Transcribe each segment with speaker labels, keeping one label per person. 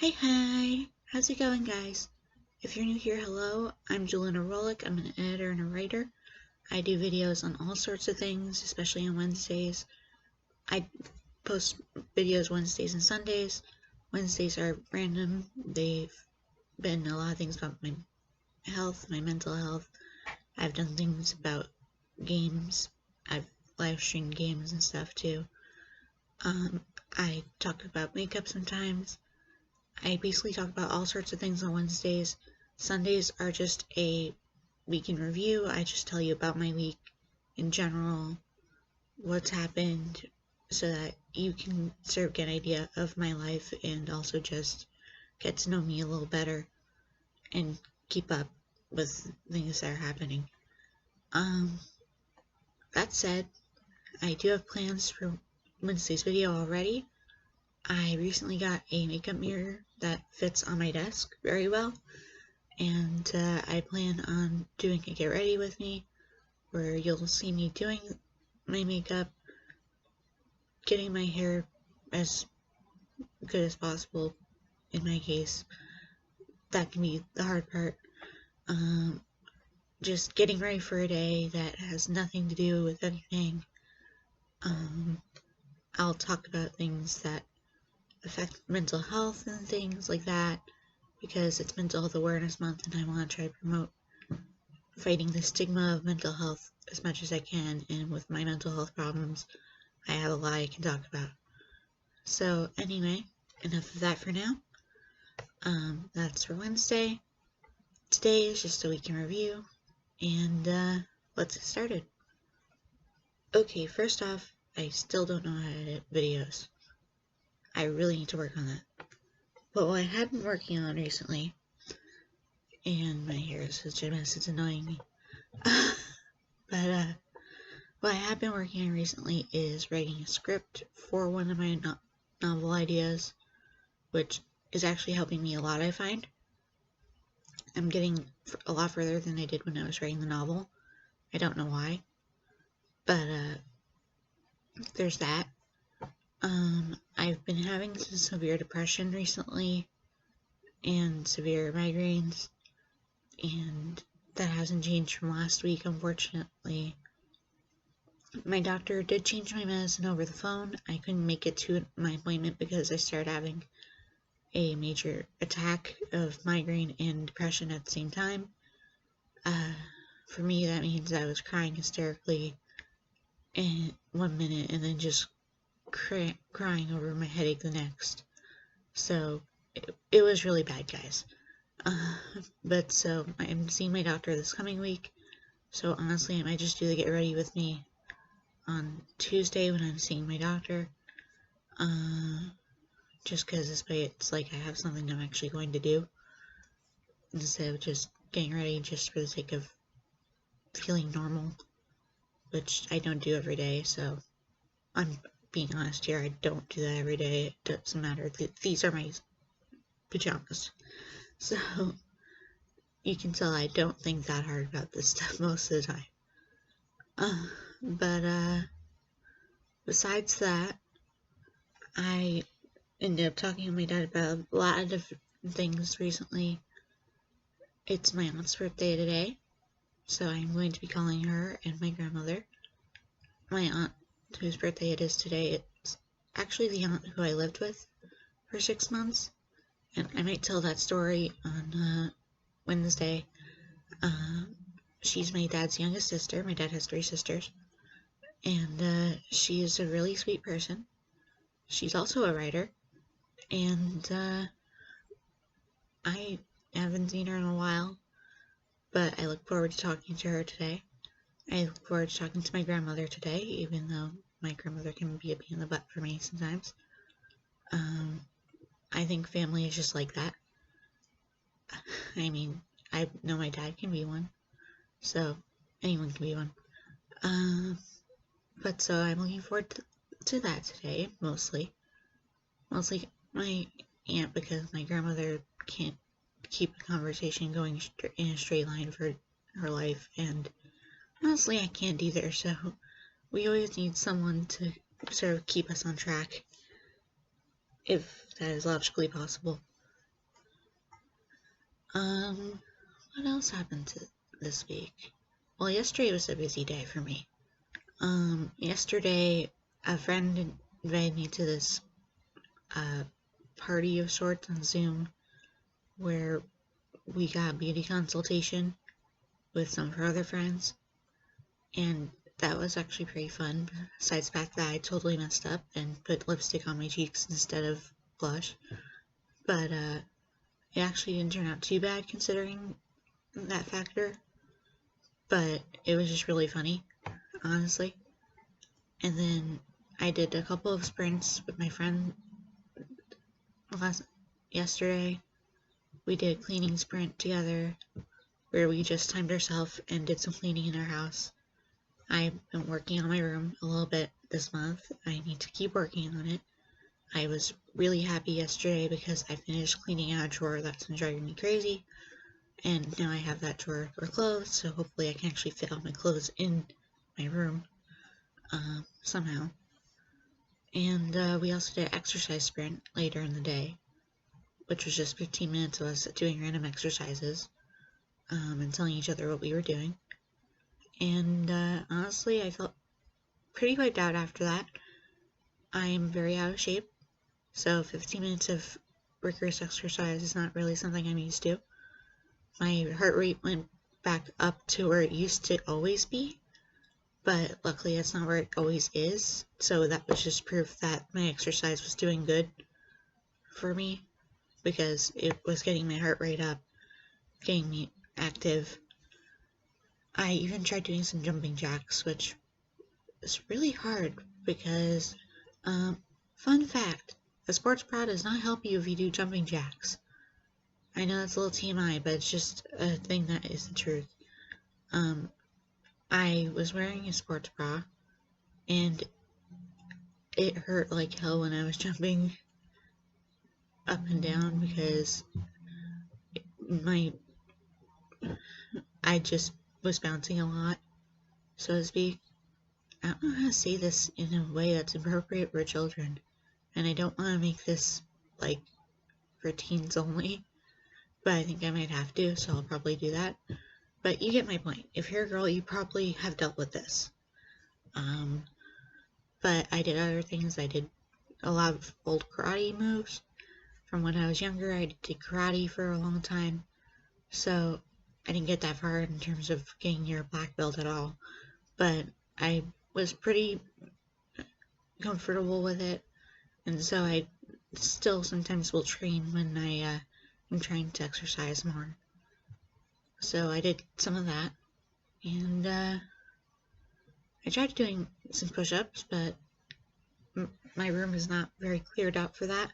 Speaker 1: Hi, how's it going, guys? If you're new here, hello, I'm jalunaberry. I'm an editor and a writer. I do videos on all sorts of things, especially on Wednesdays. I post videos Wednesdays and Sundays. Wednesdays are random. They've been a lot of things about my health, my mental health. I've done things about games. I've live streamed games and stuff too. I talk about makeup sometimes. I basically talk about all sorts of things on Wednesdays. Sundays are just a week in review. I just tell you about my week in general, what's happened, so that you can sort of get an idea of my life and also just get to know me a little better and keep up with things that are happening. That said, I do have plans for Wednesday's video already. I recently got a makeup mirror that fits on my desk very well, and I plan on doing a get ready with me, where you'll see me doing my makeup, getting my hair as good as possible in my case. That can be the hard part. Just getting ready for a day that has nothing to do with anything. I'll talk about things that affect mental health and things like that, because it's Mental Health Awareness Month and I want to try to promote fighting the stigma of mental health as much as I can, and with my mental health problems, I have a lot I can talk about. So anyway, enough of that for now. That's for Wednesday. Today is just a week in review, and let's get started. Okay, first off, I still don't know how to edit videos. I really need to work on that. But what I have been working on recently, and my hair is such a mess, it's annoying me. But what I have been working on recently is writing a script for one of my novel ideas, which is actually helping me a lot, I find. I'm getting a lot further than I did when I was writing the novel. I don't know why. But there's that. I've been having some severe depression recently and severe migraines, and that hasn't changed from last week, unfortunately. My doctor did change my medicine over the phone. I couldn't make it to my appointment because I started having a major attack of migraine and depression at the same time. For me, that means I was crying hysterically in 1 minute and then just crying over my headache the next. So it was really bad, guys. But so I'm seeing my doctor this coming week. So honestly, I might just do the get ready with me on Tuesday when I'm seeing my doctor. Just because this way it's like I have something I'm actually going to do, instead of just getting ready just for the sake of feeling normal, which I don't do every day. So I'm being honest here, I don't do that every day. It doesn't matter. These are my pajamas. So you can tell I don't think that hard about this stuff most of the time. But besides that, I ended up talking to my dad about a lot of different things recently. It's my aunt's birthday today, so I'm going to be calling her and my grandmother. My aunt, whose birthday it is today, it's actually the aunt who I lived with for 6 months, and I might tell that story on Wednesday. She's my dad's youngest sister. My dad has 3 sisters, and she is a really sweet person. She's also a writer, and I haven't seen her in a while, but I look forward to talking to her today. I look forward to talking to my grandmother today, even though my grandmother can be a pain in the butt for me sometimes. I think family is just like that. I mean, I know my dad can be one, so anyone can be one. But so I'm looking forward to that today, mostly my aunt, because my grandmother can't keep a conversation going in a straight line for her life, and honestly I can't either, so we always need someone to sort of keep us on track, if that is logically possible. What else happened this week? Well, yesterday was a busy day for me. Yesterday, a friend invited me to this party of sorts on Zoom where we got beauty consultation with some of her other friends, and that was actually pretty fun, besides the fact that I totally messed up and put lipstick on my cheeks instead of blush. But it actually didn't turn out too bad considering that factor, but it was just really funny, honestly. And then I did a couple of sprints with my friend yesterday. We did a cleaning sprint together where we just timed ourselves and did some cleaning in our house. I've been working on my room a little bit this month. I need to keep working on it. I was really happy yesterday because I finished cleaning out a drawer that's been driving me crazy, and now I have that drawer for clothes, so hopefully I can actually fit all my clothes in my room somehow. And we also did an exercise sprint later in the day, which was just 15 minutes of us doing random exercises and telling each other what we were doing. And honestly, I felt pretty wiped out after that. I'm very out of shape, so 15 minutes of rigorous exercise is not really something I'm used to. My heart rate went back up to where it used to always be, but luckily that's not where it always is, so that was just proof that my exercise was doing good for me, because it was getting my heart rate up, getting me active. I even tried doing some jumping jacks, which is really hard because, fun fact, a sports bra does not help you if you do jumping jacks. I know that's a little TMI, but it's just a thing that is the truth. I was wearing a sports bra, and it hurt like hell when I was jumping up and down because I just was bouncing a lot, so to speak. I don't know how to say this in a way that's appropriate for children, and I don't want to make this, like, for teens only, but I think I might have to, so I'll probably do that. But you get my point. If you're a girl, you probably have dealt with this. But I did other things. I did a lot of old karate moves. From when I was younger, I did karate for a long time, so I didn't get that far in terms of getting your black belt at all. But I was pretty comfortable with it, and so I still sometimes will train when I am trying to exercise more. So I did some of that, and I tried doing some push-ups, but my room is not very cleared out for that,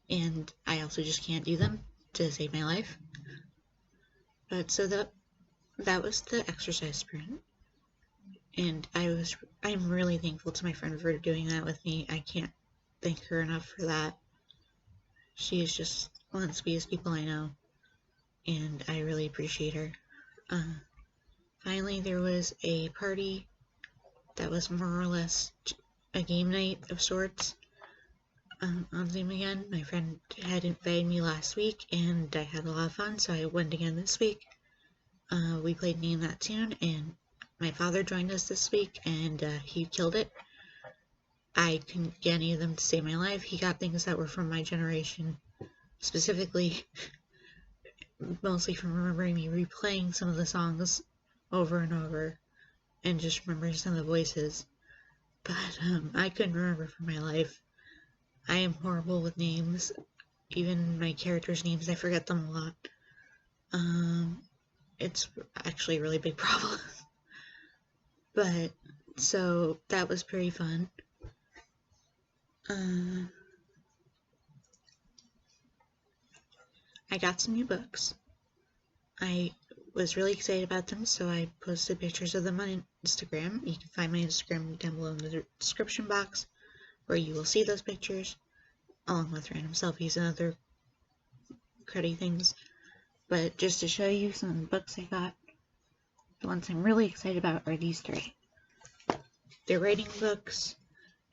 Speaker 1: and I also just can't do them to save my life. But so that was the exercise sprint, and I'm really thankful to my friend for doing that with me. I can't thank her enough for that. She is just one of the sweetest people I know, and I really appreciate her. Finally, there was a party that was more or less a game night of sorts on Zoom again. My friend had invited me last week, and I had a lot of fun, so I went again this week. We played Name That Tune, and my father joined us this week, and he killed it. I couldn't get any of them to save my life. He got things that were from my generation, specifically, mostly from remembering me replaying some of the songs over and over, and just remembering some of the voices. But I couldn't remember for my life. I am horrible with names. Even my characters' names, I forget them a lot. It's actually a really big problem. But, so, that was pretty fun. I got some new books. I was really excited about them, so I posted pictures of them on Instagram. You can find my Instagram down below in the description box, where you will see those pictures, along with random selfies and other cruddy things. But just to show you some of the books I got, the ones I'm really excited about are these three. They're writing books.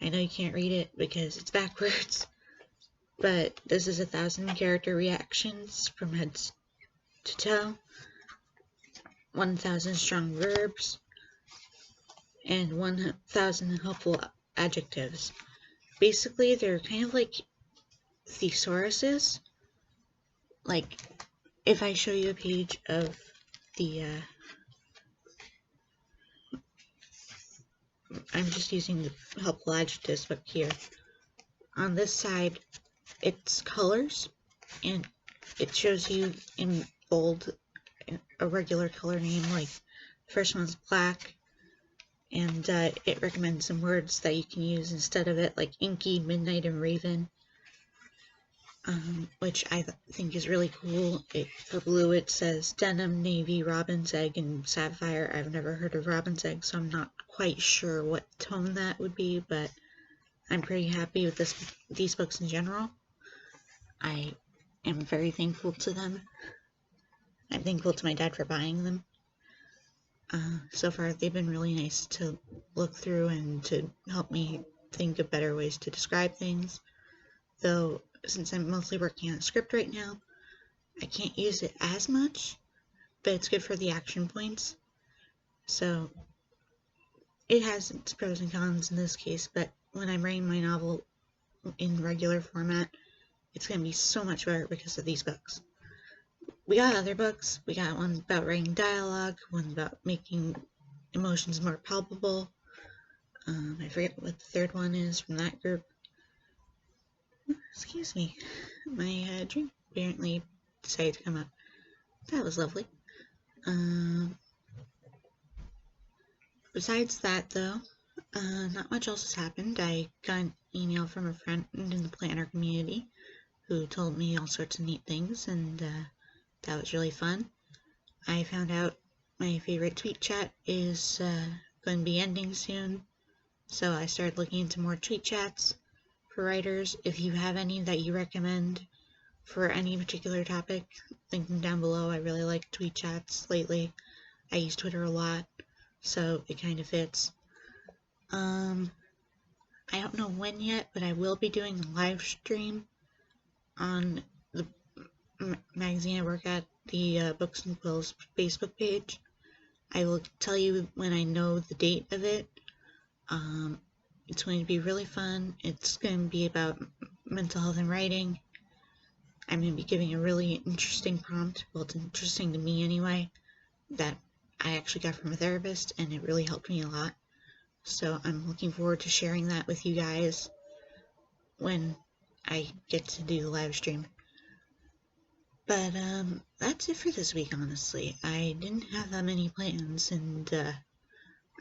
Speaker 1: I know you can't read it because it's backwards, but this is 1,000 character reactions from head to toe, 1,000 strong verbs, and 1,000 helpful adjectives. Basically, they're kind of like thesauruses. Like, if I show you a page of the, I'm just using the helpful adjectives book here. On this side, it's colors, and it shows you in bold a regular color name, like the first one's black, and it recommends some words that you can use instead of it, like inky, midnight, and raven, which I think is really cool. For blue, it says denim, navy, robin's egg, and sapphire. I've never heard of robin's egg, so I'm not quite sure what tone that would be, but I'm pretty happy with these books in general. I am very thankful to them. I'm thankful to my dad for buying them. So far, they've been really nice to look through and to help me think of better ways to describe things. Though, since I'm mostly working on a script right now, I can't use it as much, but it's good for the action points. So, it has its pros and cons in this case, but when I'm writing my novel in regular format, it's going to be so much better because of these books. We got other books. We got one about writing dialogue, one about making emotions more palpable. I forget what the third one is from that group. Excuse me. My drink apparently decided to come up. That was lovely. Besides that, though, not much else has happened. I got an email from a friend in the planner community who told me all sorts of neat things, and that was really fun. I found out my favorite tweet chat is going to be ending soon, so I started looking into more tweet chats for writers. If you have any that you recommend for any particular topic, link them down below. I really like tweet chats lately. I use Twitter a lot, so it kind of fits. I don't know when yet, but I will be doing a live stream on the magazine I work at, the Books and Quills Facebook page. I will tell you when I know the date of it. It's going to be really fun. It's going to be about mental health and writing. I'm going to be giving a really interesting prompt, well, it's interesting to me anyway, that I actually got from a therapist, and it really helped me a lot. So I'm looking forward to sharing that with you guys when I get to do the live stream. But that's it for this week, honestly. I didn't have that many plans, and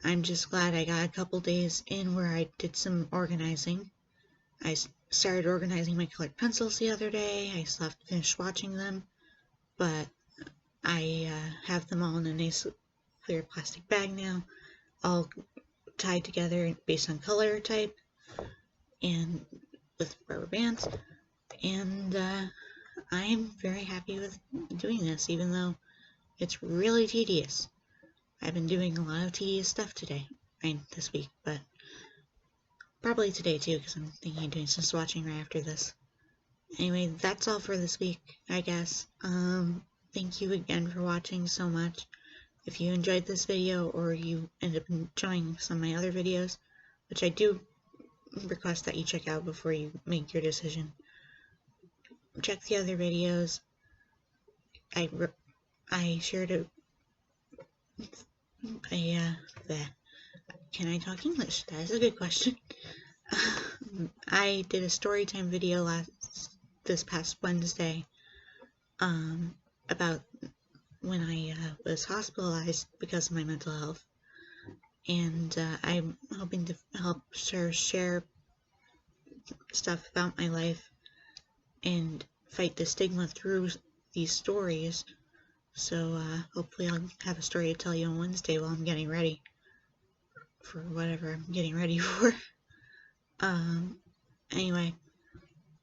Speaker 1: I'm just glad I got a couple days in where I did some organizing. I started organizing my colored pencils the other day. I still have to finish swatching them, but I have them all in a nice clear plastic bag now, all tied together based on color type and with rubber bands, and I'm very happy with doing this, even though it's really tedious. I've been doing a lot of tedious stuff this week, but probably today too, because I'm thinking of doing some swatching right after this. Anyway, that's all for this week, I guess. Thank you again for watching so much. If you enjoyed this video, or you end up enjoying some of my other videos, which I do request that you check out before you make your decision, check the other videos. I shared can I talk English? That is a good question. I did a storytime video this past Wednesday about when I was hospitalized because of my mental health, and I'm hoping to help share stuff about my life and fight the stigma through these stories. So hopefully I'll have a story to tell you on Wednesday while I'm getting ready for whatever I'm getting ready for. Anyway,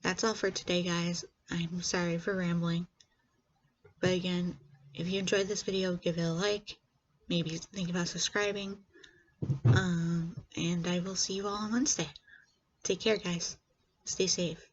Speaker 1: that's all for today, guys. I'm sorry for rambling, but again, if you enjoyed this video, give it a like, maybe think about subscribing, and I will see you all on Wednesday. Take care, guys. Stay safe.